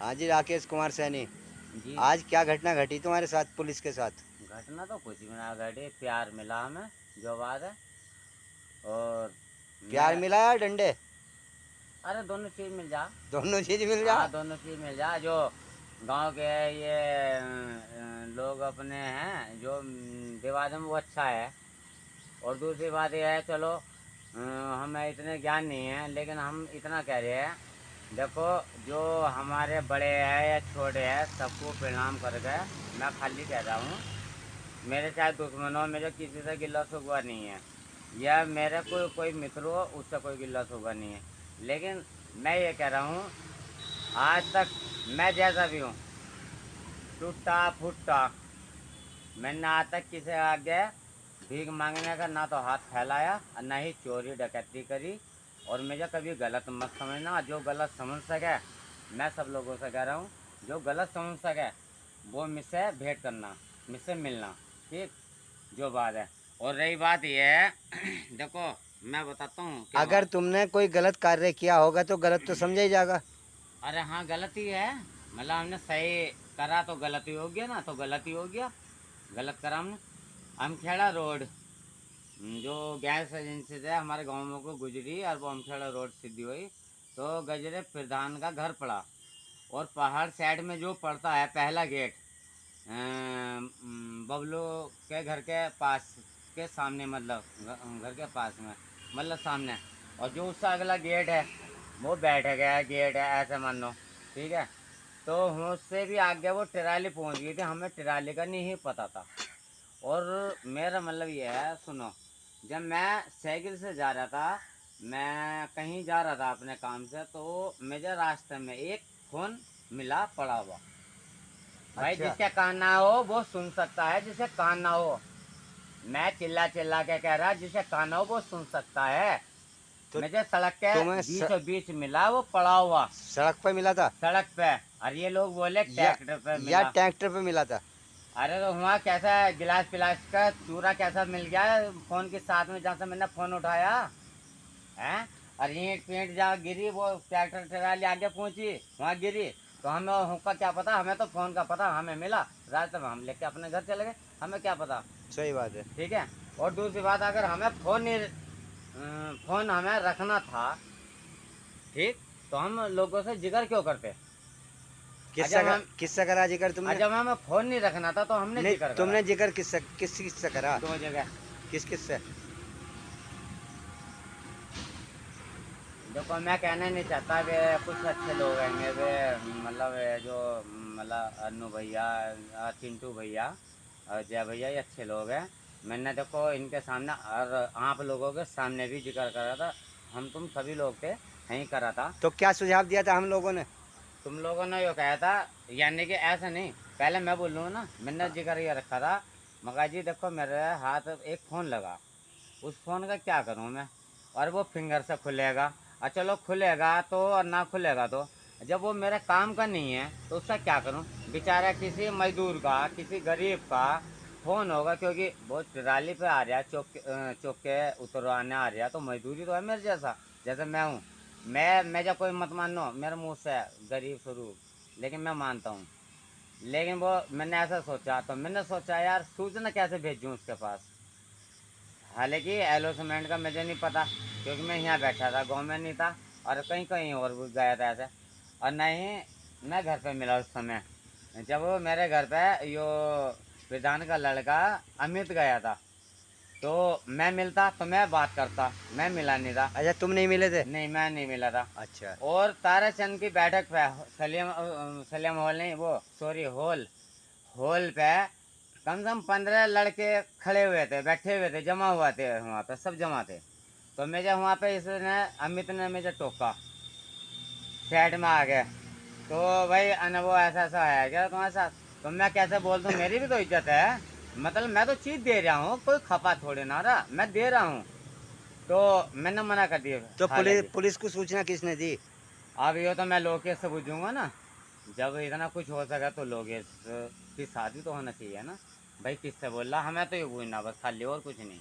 हाँ जी, राकेश कुमार सैनी। जी। आज क्या घटना घटी तुम्हारे साथ पुलिस के साथ? घटना तो कुछ भी ना घटे, प्यार मिला हमें, जो बात है। और प्यार मैं, मिला या डंडे? अरे दोनों चीज़ मिल जा। दोनों चीज मिल जा। हाँ, दोनों चीज़ मिल जा। जो गांव के ये लोग अपने हैं, जो विवाद में, वो अच्छा है। और दूसरी बात यह है, चलो हमें इतने ज्ञान नहीं है, लेकिन हम इतना कह रहे हैं, देखो, जो हमारे बड़े हैं या छोटे हैं, सबको प्रणाम कर गए। मैं खाली कह रहा हूँ, मेरे चाहे दुश्मन हो, मेरे किसी से गिला शिकवा नहीं है, या मेरे कोई मित्र हो, उससे कोई गिला शिकवा नहीं है। लेकिन मैं ये कह रहा हूँ, आज तक मैं जैसा भी हूँ, टूटा फूटा, मैंने आज तक किसी आगे भीख मांगने का ना तो हाथ फैलाया और ना ही चोरी डकैती करी। और मुझे कभी गलत मत समझना, जो गलत समझ सके, मैं सब लोगों से कह रहा हूँ, जो गलत समझ सके वो मुझसे भेंट करना, मुझसे मिलना, ठीक, जो बात है। और रही बात ये है देखो, मैं बताता हूँ क्या अगर बात। तुमने कोई गलत कार्य किया होगा तो गलत तो समझा ही जाएगा। अरे हाँ, गलत ही है। मतलब हमने सही करा तो गलत ही हो गया ना, तो गलत ही हो गया। गलत करा हमने। अमखेड़ा रोड, जो गैस एजेंसी से हमारे गांव में को गुजरी, और वो अमखेड़ा रोड सीधी हुई, तो गजरे प्रधान का घर पड़ा। और पहाड़ साइड में जो पड़ता है पहला गेट, बबलू के घर के पास के सामने, मतलब घर के पास में, मतलब सामने। और जो उसका अगला गेट है, वो बैठ गया गेट है, ऐसे मान लो, ठीक है। तो उससे भी आगे वो ट्राली पहुंच गई थी, हमें ट्राली का नहीं पता था। और मेरा मतलब ये है, सुनो, जब मैं साइकिल से जा रहा था, मैं कहीं जा रहा था अपने काम से, तो मुझे रास्ते में एक फ़ोन मिला पड़ा हुआ। भाई, अच्छा। जिसके कान ना हो वो सुन सकता है, जिसे कान ना हो, मैं चिल्ला चिल्ला के कह रहा, जिसे कान ना हो वो सुन सकता है। तो मुझे सड़क के तुम्हें बीचों बीच मिला वो पड़ा हुआ, सड़क पे मिला था सड़क पे। और ये लोग बोले या ट्रैक्टर पे या मिला। ट्रैक्टर पे मिला था? अरे तो हुआ कैसा, गिलास पिलास का चूरा कैसा मिल गया फोन के साथ में, जहाँ से मैंने फोन उठाया है। और ईंट पींट जहाँ गिरी, वो ट्रैक्टर ट्राली आगे पहुंची, वहाँ गिरी। तो हमें हमका क्या पता, हमें तो फोन का पता, हमें मिला रास्ते में, हम लेके अपने घर चले गए, हमें क्या पता। सही बात है। ठीक है। और दूसरी बात, अगर हमें फोन नहीं, फोन हमें रखना था, ठीक, तो हम लोगों से जिक्र क्यों करते। किससे जब हम किससे करा जिक्र तुमने? जब हमें फोन नहीं रखना था, तो हमने नहीं, जिक्र करा। तुमने जिक्र किस किस से करा? दो जगह। किस किस से? देखो, मैं कहना नहीं चाहता, वे कुछ अच्छे लोग हैं वे, मतलब जो, मतलब अनु भैया, चिंटू भैया और जय भैया, ये अच्छे लोग हैं। मैंने देखो इनके सामने और आप लोगों के सामने भी जिक्र करा था, हम तुम सभी लोग थे, यहीं करा था। तो क्या सुझाव दिया था हम लोगों ने? तुम लोगों ने यो कहा था, यानी कि ऐसा नहीं, पहले मैं बोलूँ ना, मैंने जिक्र ये रखा था, मगा जी देखो, मेरे हाथ एक फ़ोन लगा, उस फ़ोन का क्या करूँ मैं, और वो फिंगर से खुलेगा, और चलो खुलेगा तो, और ना खुलेगा तो, जब वो मेरे काम का नहीं है तो उसका क्या करूँ। बेचारा किसी मजदूर का, किसी गरीब का फ़ोन होगा, क्योंकि वो ट्राली पे आ रहा है, चौक के उतरवाने आ रहा है, तो मजदूरी तो है मेरे जैसा, जैसे मैं हूँ। मैं जब, कोई मत मानो मेरे मुँह से गरीब स्वरूप, लेकिन मैं मानता हूँ। लेकिन वो मैंने ऐसा सोचा, तो मैंने सोचा यार सूचना कैसे भेजूँ उसके पास। हालांकि एलोसमेंट का मुझे नहीं पता, क्योंकि मैं यहाँ बैठा था, गांव में नहीं था, और कहीं कहीं और भी गया था ऐसे। और नहीं, मैं घर पे मिला उस समय, जब वो मेरे घर पे यो प्रधान का लड़का अमित गया था, तो मैं मिलता तो मैं बात करता, मैं मिला नहीं था। अच्छा, तुम नहीं मिले थे? नहीं, मैं नहीं मिला था। अच्छा। और ताराचंद की बैठक पे, सलीम हॉल नहीं, वो सॉरी, हॉल, हॉल पे कम से कम 15 लड़के खड़े हुए थे, बैठे हुए थे, जमा हुआ थे, वहाँ पे सब जमा थे। तो मुझे वहाँ पे इसने, अमित ने मुझे टोका, साइड में आ गए। तो भाई वो ऐसा ऐसा है क्या तुम्हारे साथ, तो मैं कैसे बोल दूँ, मेरी भी तो इज्जत है। मतलब मैं तो चीज़ दे रहा हूँ, कोई खपा थोड़े ना रहा, मैं दे रहा हूँ। तो मैंने मना कर दिया। तो पुलिस हालांकि पुलिस को सूचना किसने दी? अब ये तो मैं लोकेश से पूछूंगा ना, जब इतना कुछ हो सका तो लोकेश की साथ भी तो होना चाहिए ना। भाई किससे बोल रहा, हमें तो ये पूछना बस खाली, और कुछ नहीं।